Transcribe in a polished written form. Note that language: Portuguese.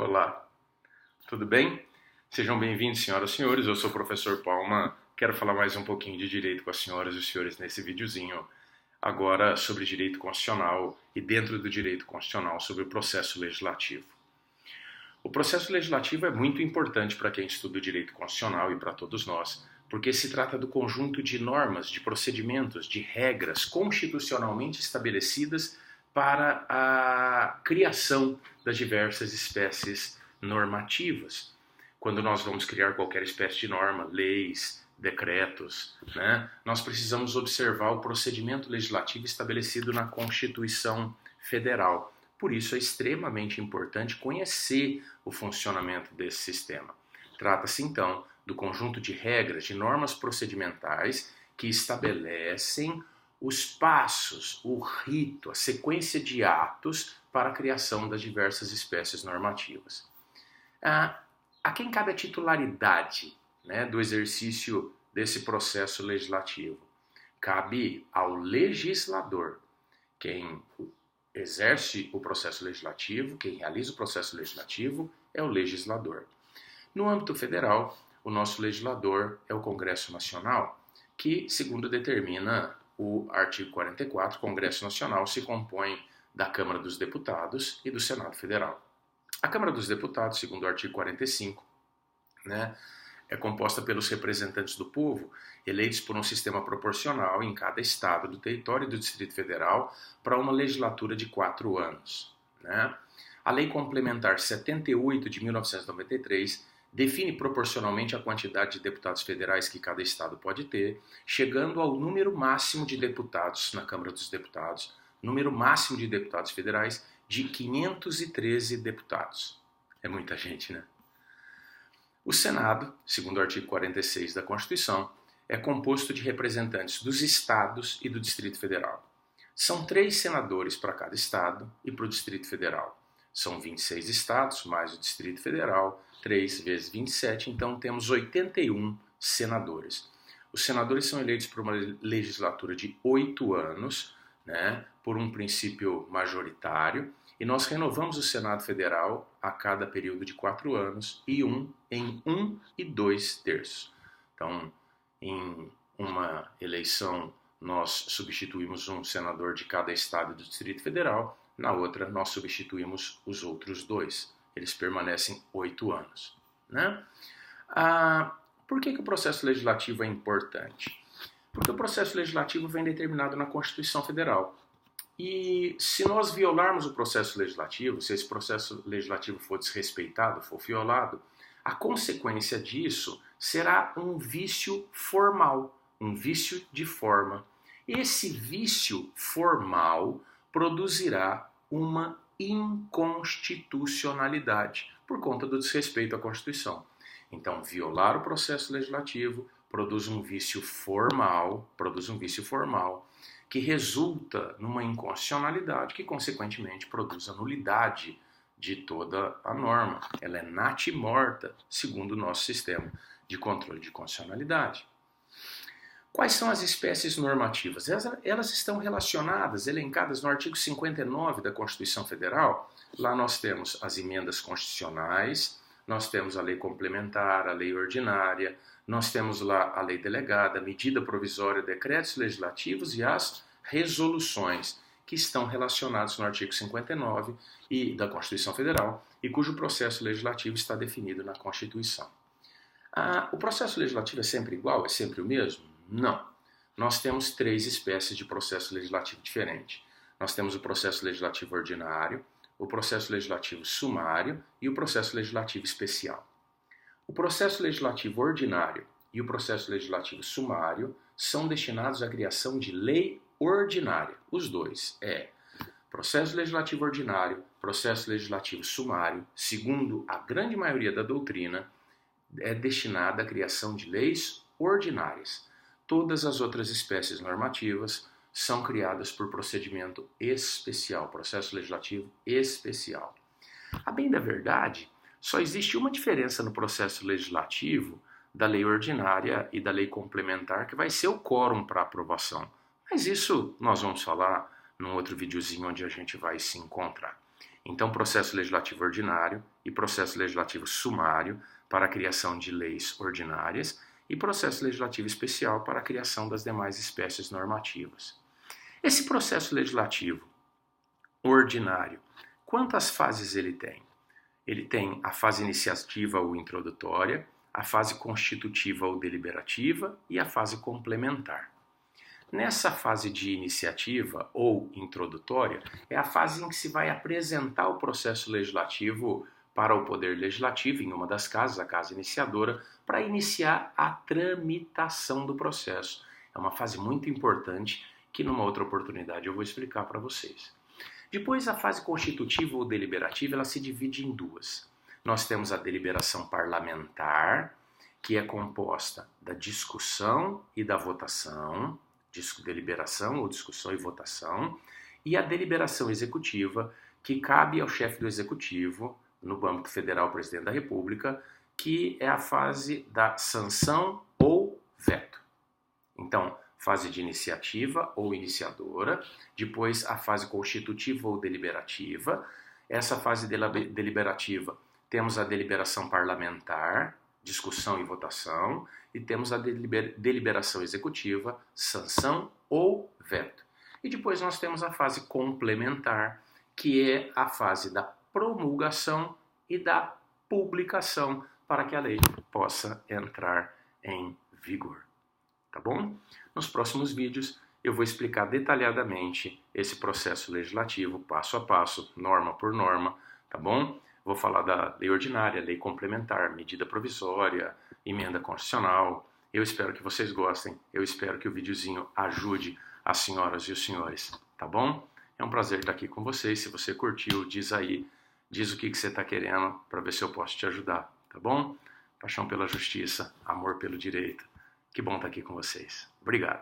Olá, tudo bem? Sejam bem-vindos, senhoras e senhores. Eu sou o professor Palma. Quero falar mais um pouquinho de direito com as senhoras e os senhores nesse videozinho, agora sobre direito constitucional e dentro do direito constitucional sobre o processo legislativo. O processo legislativo é muito importante para quem estuda o direito constitucional e para todos nós, porque se trata do conjunto de normas, de procedimentos, de regras constitucionalmente estabelecidas para a criação das diversas espécies normativas. Quando nós vamos criar qualquer espécie de norma, leis, decretos, nós precisamos observar o procedimento legislativo estabelecido na Constituição Federal. Por isso é extremamente importante conhecer o funcionamento desse sistema. Trata-se então do conjunto de regras, de normas procedimentais que estabelecem os passos, o rito, a sequência de atos para a criação das diversas espécies normativas. A quem cabe a titularidade do exercício desse processo legislativo? Cabe ao legislador. Quem exerce o processo legislativo, quem realiza o processo legislativo é o legislador. No âmbito federal, o nosso legislador é o Congresso Nacional, que, segundo determina o artigo 44, o Congresso Nacional se compõe da Câmara dos Deputados e do Senado Federal. A Câmara dos Deputados, segundo o artigo 45, é composta pelos representantes do povo, eleitos por um sistema proporcional em cada estado do território do Distrito Federal para uma legislatura de 4 anos. A Lei Complementar 78 de 1993 define proporcionalmente a quantidade de deputados federais que cada estado pode ter, chegando ao número máximo de deputados na Câmara dos Deputados, número máximo de deputados federais de 513 deputados. É muita gente, né? O Senado, segundo o artigo 46 da Constituição, é composto de representantes dos estados e do Distrito Federal. São 3 senadores para cada estado e para o Distrito Federal. São 26 estados, mais o Distrito Federal, 3 vezes 27, então temos 81 senadores. Os senadores são eleitos por uma legislatura de 8 anos, por um princípio majoritário, e nós renovamos o Senado Federal a cada período de 4 anos em 1 e 2 terços. Então, em uma eleição, nós substituímos um senador de cada estado do Distrito Federal, na outra, nós substituímos os outros 2. Eles permanecem 8 anos. Por que o processo legislativo é importante? Porque o processo legislativo vem determinado na Constituição Federal. E se nós violarmos o processo legislativo, se esse processo legislativo for desrespeitado, for violado, a consequência disso será um vício formal, um vício de forma. Esse vício formal produzirá uma inconstitucionalidade por conta do desrespeito à Constituição. Então, violar o processo legislativo produz um vício formal, que resulta numa inconstitucionalidade que, consequentemente, produz a nulidade de toda a norma. Ela é natimorta, segundo o nosso sistema de controle de constitucionalidade. Quais são as espécies normativas? Elas estão relacionadas, elencadas no artigo 59 da Constituição Federal. Lá nós temos as emendas constitucionais, nós temos a lei complementar, a lei ordinária, nós temos lá a lei delegada, a medida provisória, decretos legislativos e as resoluções, que estão relacionados no artigo 59 da Constituição Federal e cujo processo legislativo está definido na Constituição. O processo legislativo é sempre igual? É sempre o mesmo? Não. Nós temos 3 espécies de processo legislativo diferente. Nós temos o processo legislativo ordinário, o processo legislativo sumário e o processo legislativo especial. O processo legislativo ordinário e o processo legislativo sumário são destinados à criação de lei ordinária. Os dois processo legislativo ordinário, processo legislativo sumário, segundo a grande maioria da doutrina, é destinada à criação de leis ordinárias. Todas as outras espécies normativas são criadas por procedimento especial, processo legislativo especial. A bem da verdade, só existe uma diferença no processo legislativo da lei ordinária e da lei complementar, que vai ser o quórum para aprovação. Mas isso nós vamos falar num outro videozinho onde a gente vai se encontrar. Então, processo legislativo ordinário e processo legislativo sumário para a criação de leis ordinárias e processo legislativo especial para a criação das demais espécies normativas. Esse processo legislativo ordinário, quantas fases ele tem? Ele tem a fase iniciativa ou introdutória, a fase constitutiva ou deliberativa e a fase complementar. Nessa fase de iniciativa ou introdutória, é a fase em que se vai apresentar o processo legislativo para o Poder Legislativo, em uma das casas, a casa iniciadora, para iniciar a tramitação do processo. É uma fase muito importante que numa outra oportunidade eu vou explicar para vocês. Depois, a fase constitutiva ou deliberativa, ela se divide em duas. Nós temos a deliberação parlamentar, que é composta da discussão e da votação, deliberação ou discussão e votação, e a deliberação executiva, que cabe ao chefe do executivo, no âmbito federal, o presidente da República, que é a fase da sanção ou veto. Então, fase de iniciativa ou iniciadora, depois a fase constitutiva ou deliberativa. Essa fase deliberativa, temos a deliberação parlamentar, discussão e votação, e temos a deliberação executiva, sanção ou veto. E depois nós temos a fase complementar, que é a fase da promulgação e da publicação, para que a lei possa entrar em vigor. Tá bom? Nos próximos vídeos eu vou explicar detalhadamente esse processo legislativo, passo a passo, norma por norma, tá bom? Vou falar da lei ordinária, lei complementar, medida provisória, emenda constitucional. Eu espero que vocês gostem, eu espero que o videozinho ajude as senhoras e os senhores, tá bom? É um prazer estar aqui com vocês. Se você curtiu, diz aí, diz o que você está querendo para ver se eu posso te ajudar, tá bom? Paixão pela justiça, amor pelo direito. Que bom estar aqui com vocês. Obrigado.